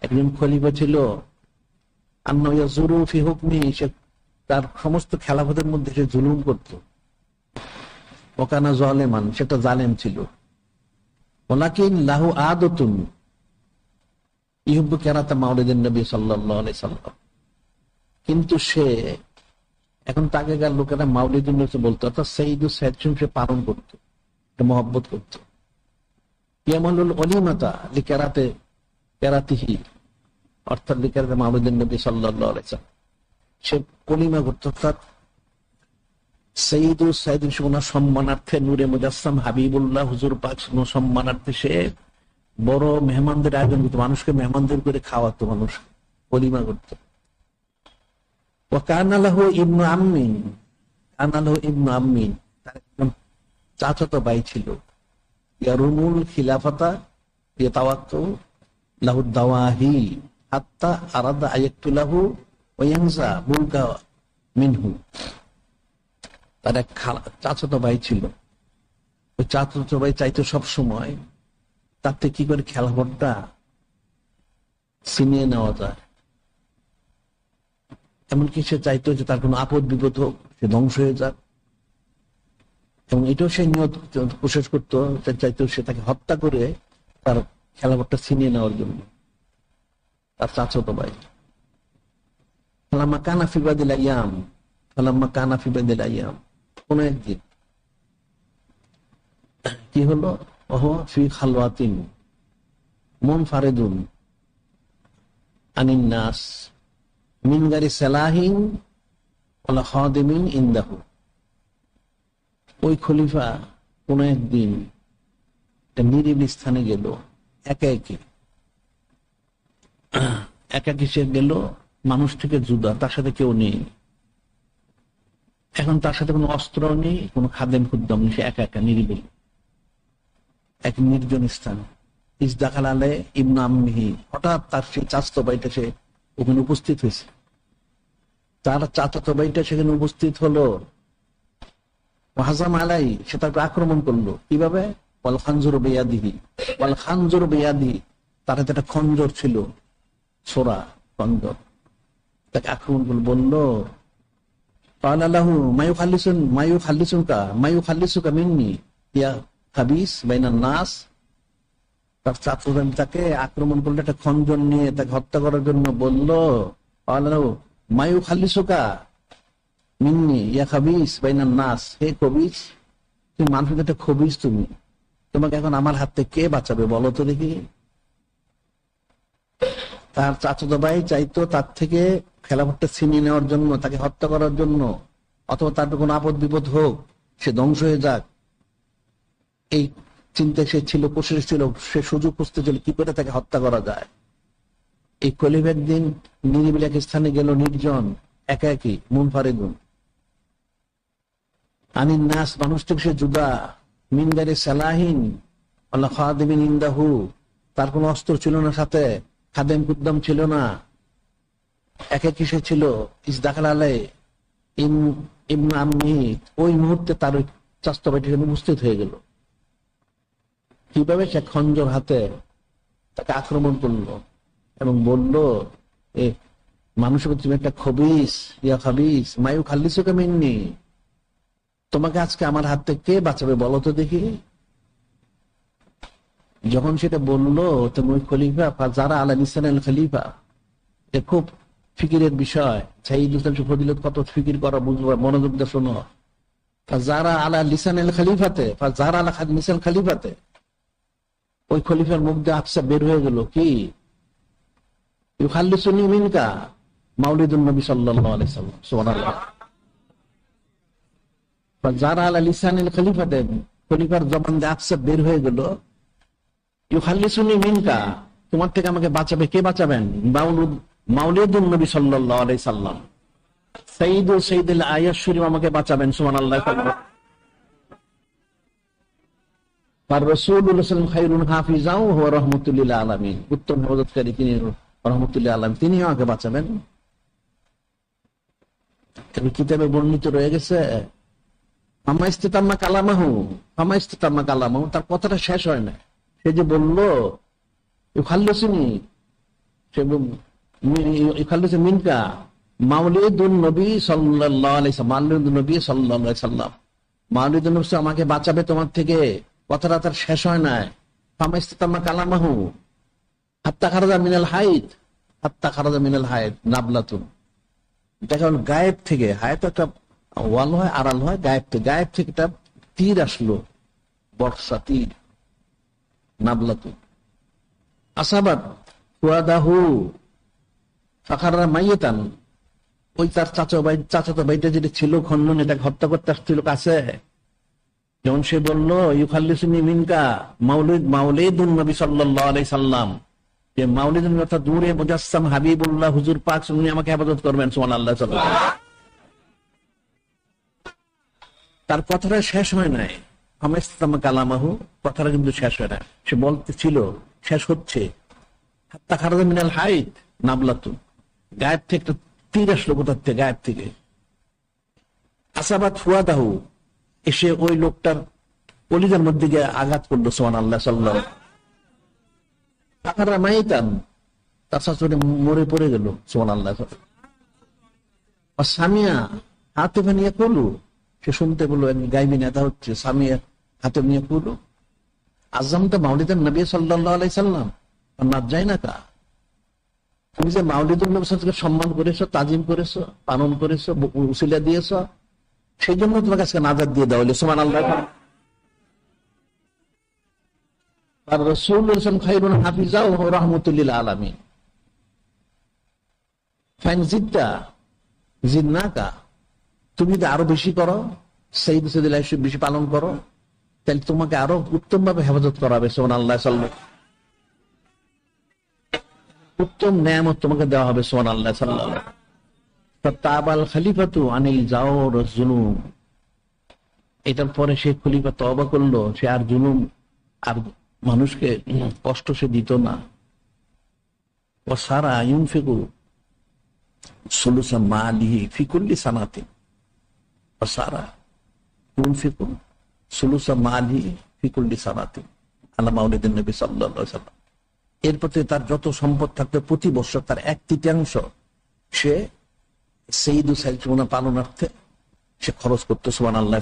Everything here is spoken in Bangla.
একজন খলিফা ছিল, ফি হুকমি, সে তার সমস্ত খেলাফতের মধ্যে সে জুলুম করত। ওকানা জালেমান, সেটা জালেম ছিল। ওয়ালাকিন লাহু আদাতুন ইউহিব্বু কিরাতা মাউলিদিন নবী সাল্লাল্লাহু আলাইহি সাল্লাম। কিন্তু সে, এখন আগেকার লোকেরা মাউলিদুন নবী বলতো, অর্থাৎ সাইয়্যিদুস সাইয়্যিদ সে পালন করত, মহব্বত করত। ইয়ামালুল ওলিমাতা লিকিরাতিহি, অর্থাৎ লিকিরাতে মাউলিদিন নবী সাল্লাল্লাহু আলাইহি সাল্লাম, সে ওলিমা করত। অর্থাৎ সাইয়্যিদুস সাইয়্যিদ ওনার সম্মানার্থে, নূরে মুজাসসাম হাবিবুল্লাহ হুজুর পাক সম্মানার্থে সে বড় মেহমানদের আয়োজন করতো, মানুষকে মেহমানদের করে খাওয়াতো, মানুষ ওলিমা করত। ওয়াকানা লাহু ইবনু আম্মিন, তার একজন চাচাতো ভাই ছিল। ইয়ারুমুল খিলাফাতা ইয়াতাওয়াক্কু লাহু দাওয়াহি হাত্তা আরাদা আয়াকতুলাহু ওয়া ইয়ানজা মুলকা মিনহু। তার এক চাচাতো ভাই ছিল। ওই চাচাতো ভাই চাইতো সব সময় তাতে কি করে খেলাফতটা ছিনিয়ে নেওয়া যায়। এমনকি সে চাইতো যে তার কোনো আপদ বিপদ হোক, সে ধ্বংস হয়ে যাক। এবং এটাও সে নিয়ত প্রশেষ করতো, চাইতো সে তাকে হত্যা করে তার খেলাফতটা ছিনিয়ে নেওয়ার জন্য, তার চাচাতো ভাই। ফালাম্মা কানা ফি বাদিল আইয়াম, কোন একদিন কি হলো, ওহ ফি খালওয়াতিন মুনফারিদুন আনিন নাস মিন গারি সালাহিন ওয়ালা খাদিমিন ইনদাহু। ওই খলিফা কোন একদিন একটা নিরিবিলি স্থানে গেল, একাকী সে গেল, মানুষ থেকে জুদা, তার সাথে কেউ নেই। এখন তার সাথে কোনো অস্ত্র নেই, কোনো খাদেম খুদ্দম নেই, সে একা একা নিরিবিলি এক নির্জন স্থান। ইসদাখাল আলে ইবনু আম্মিহি, হঠাৎ তার সেই চাচাতো ভাইটা সে ওখানে উপস্থিত হয়েছে। তার চাচাতো ভাইটা সেখানে উপস্থিত হলো। হাজাম আলাই, সে তারপর আক্রমণ করলো। কিভাবে? ওয়াল খানজুর বিয়াদিহি, তার হাতে একটা খঞ্জর ছিল, ছোরা খঞ্জর। তাকে আক্রমণ করলো, বললো ক্বালা লাহু মায়ুখাল্লিসুকা মিন্নি ইয়া খাবিস বাইনান নাস। তার চাচাতো ভাই তাকে আক্রমণ করলো একটা খঞ্জর নিয়ে, তাকে হত্যা করার জন্য বললো, ক্বালা লাহু মায়ুখাল্লিসুকা মিন্নি ইয়া খাবিস বাইনান নাস, হে খবিস, তুমি মানুষের একটা খবিস, তোমাকে এখন আমার হাত থেকে কে বাঁচাবে বলো তো দেখি। তার চাচাতো ভাই চাইতো তার থেকে খেলাফতটা ছিনিয়ে নেওয়ার জন্য, তাকে হত্যা করার জন্য, অথবা তার কোনো আপদ বিপদ হোক, সে ধ্বংস হয়ে যাক, এই চিন্তায় সে ছিল, কোশিশ ছিল, সে সুযোগ খুঁজতেছিল কি করে তাকে হত্যা করা যায়। এই খলিফা একদিন নিরিবিলি এক স্থানে গেল, নির্জন, একাকী, মুনফারিদুন আনিন নাস, মানুষ থেকে সে জুদা, মিন গারি সালাহিন ওয়ালা খাদিমিন ইনদাহু, তার কোনো অস্ত্র ছিল না, সাথে খাদেম কুদ্দাম ছিল না, একাকী সে ছিল। ইসদাখাল আলাই ইবনু আম্মিহি, ওই মুহূর্তে তার ওই চাচাতো ভাইটি উপস্থিত হয়ে গেল। কিভাবে? সে খঞ্জর হাতে তাকে আক্রমণ করলো এবং বলল, এ মানুষের তুমি একটা খবিস, ইয়া খাবিস মায়ুখাল্লিসুকা মিন্নি, তোমাকে আজকে আমার হাত থেকে কে বাঁচাবে বলো তো দেখি। যখন সেটা বললো, তুমি ওই খলিফা যারা আলা লিসানিল খলিফা, এটা খুব ফিকিরের বিষয়। ফজিলত কত ফিকির করা, বুঝবো, মনোযোগ দিয়ে শোনো। যারা আলা লিসানিল খলিফাতে, যারা আলা লিসানিল খলিফাতে, ওই খলিফার মুখ দিয়ে আফসা বের হয়ে গেল, কি ইউখাল্লিসুনি মিনকা মাউলিদুন নবী সাল্লাল্লাহু আলাইহি সাল্লাম, সুবহানাল্লাহ। যারা আলা লিসানিল খলিফাতে, খলিফার জবান দিয়ে আফসা বের হয়ে গেল, ইউখাল্লিসুনি মিনকা, তোমার থেকে আমাকে বাঁচাবে কে? বাঁচাবেন মাউলিদুন নবী সাল্লাল্লাহু আলাইহি সাল্লাম, সাইয়্যিদুল আয়াত শরীফ আমাকে বাঁচাবেন, সুবহানাল্লাহ। আর রাসূলুল্লাহ সাল্লাল্লাহু আলাইহি ওয়াসাল্লাম খায়রুন হাফিজাও ওয়া রাহমাতুল লিল আলামিন, উত্তম হেফাজতকারী তিনি, রাহমাতুল লিল আলামিন, তিনি আমাকে বাঁচাবেন। তবে কিতাবে বর্ণিত রয়ে গেছে, আমা ইস্তিতাম্মা কালামাহু, তার কথাটা শেষ হয় না। সে যে বলল ইউখাল্লিসুনি, সে ইউখাল্লিসু মিনকা মাউলিদুন নবী সাল্লাল্লাহু আলাইহি ওয়াসাল্লাম, মাউলিদুন নবী সাল্লাল্লাহু আলাইহি ওয়াসাল্লাম, মাউলিদুন নবী আমাকে বাঁচাবে তোমার থেকে। কথাটা তার শেষ হয় নাই। ফামাইস্তাতামা কালামাহু হাত্তা খারাজা মিনাল হাইদ, হাত্তা খারাজা মিনাল হাইদ নাবলাতুন। দেখা গেল গায়েব থেকে, হায়াত একটা ওয়াল হয়, আড়াল হয়, গায়েব থেকে একটা তীর আসলো, বর্ষা তীর, নাবলাতুন। আসাবাত ফুয়াদাহু ফাখাররা মাইয়াতান, ওই তার চাচাতো ভাইটা যেটা ছিল খন্দন, এটা হত্যা করতে আসছিল কাছে, যেমন সে বললো ইউখাল্লিসুনি মিনকা মাউলিদুন নবী সাল্লাল্লাহু আলাইহি সাল্লাম, যে মাউলিদুন অর্থাৎ দূরে মুজাসসাম হাবিবুল্লাহ হুজুর পাক উনি আমাকে হেফাজত করবেন, সুবহানাল্লাহ। তার কথাটা শেষ হয় নাই, ফামাইস্তাতামা কালামাহু, কথাটা কিন্তু শেষ হয় না। সে বলতেছিল, শেষ হচ্ছে, হাত্তা খারাজা মিনাল হাইদ নাবলাতুন, গায়েব থেকে একটা তীর আসলো, কোথার থেকে, গায়েব থেকে। আসাবাত ফুয়াদাহু, এসে ওই লোকটার কলিজার মধ্যে গিয়ে আঘাত করলো, সুবহানাল্লাহ সাল্লাল্লাহু আলাইহি ওয়াসাল্লাম। ফাখাররা মাইতান, তার শাশুড়ি মরে পড়ে গেল, সুবহানাল্লাহ। সামিয়া হাতিফান ইয়াকুলু, সে শুনতে বললো, গায়বী নেতা হচ্ছে, সামিয়া হাতিফান ইয়াকুলু আযযামতা মাউলিদান নবী সাল্লাল্লাহু আলাইহি সাল্লাম নাজ্জাইনাকা, তুমি যে মাউলিদুন নবী সাল্লাল্লাহু আলাইহি ওয়াসাল্লামকে সম্মান করেছো, তাজিম করেছো, পালন করেছো, উসিলা দিয়েছো, সেই জন্য তোমাকে আজকে নাজাত দিয়ে দেওয়া হলো, সুবহানাল্লাহ। আর রাসূলুল্লাহ খায়রুন হাফিজা ওয়া রাহমাতুল লিল আলামিন। ফাইন জিদ্দা জিদনাকা, তুমি যদি আরো বেশি করো, সাইয়্যিদ সাইয়্যিদুল আইয়ুব বেশি পালন করো, তাহলে তোমাকে আরো উত্তম ভাবে হেফাজত করা হবে, সুবহানাল্লাহ সাল্লাল্লাহু। উত্তম নেয়ামত তোমাকে দেওয়া হবে, সুবহানাল্লাহ সাল্লাল্লাহু। ফাতাবাল খলিফাতু আনিল জাওর যুলুম, এটার পরে সে খলিফা তওবা করলো, সে আর জুলুম, আর মানুষকে কষ্ট সে দিত না। ওয়া সারা ইউনফিকু সুলুসা মালিহি ফি কুল্লি সানাতিন, ওয়া সারা ইউনফিকু সুলুসা মালিহি ফি কুল্লি সানাতিন আলা মাউলিদিন নবী সাল্লাল্লাহু আলাইহি ওয়াসাল্লাম। এর প্রতি তার যত সম্পদ থাকতো, প্রতি বছর তার 1/3 সে সাইয়্যিদুল সাইয়্যিদ পালনার্থে সে খরচ করতো, সুবহানাল্লাহ।